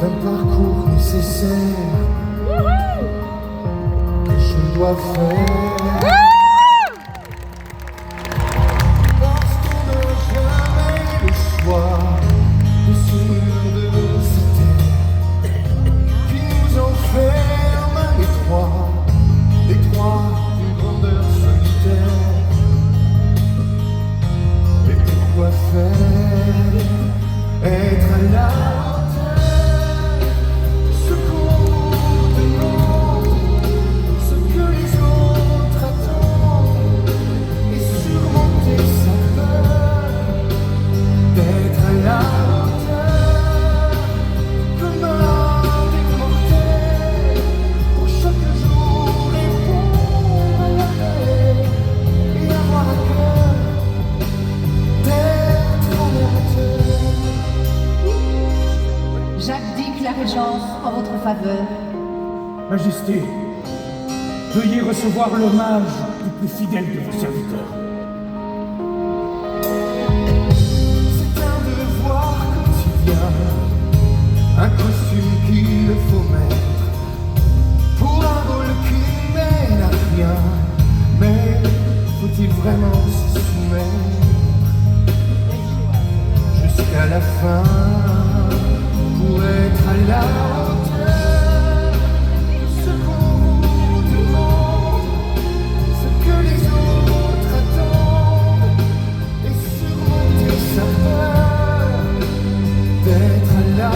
d'un parcours nécessaire que je dois faire. Parce qu'on n'a jamais le choix de s'unir de cette terre qui nous enferme à l'étroit d'une grandeur solitaire. Et pourquoi faire être à la hauteur de ce qu'on demande, ce que les autres attendent, et surmonter sa peur d'être à la hauteur comme un immortel pour chaque jour répondre à l'appel et avoir à cœur d'être en hauteur. J'abdique la régence en votre faveur. Majesté, veuillez recevoir l'hommage du plus fidèle de vos serviteurs. C'est un devoir quotidien, un costume qu'il faut mettre pour un rôle qui mène à rien. Mais faut-il vraiment se soumettre jusqu'à la fin pour être à la hauteur de ce qu'on vous demande, ce que les autres attendent, et surmonter sa peur d'être à la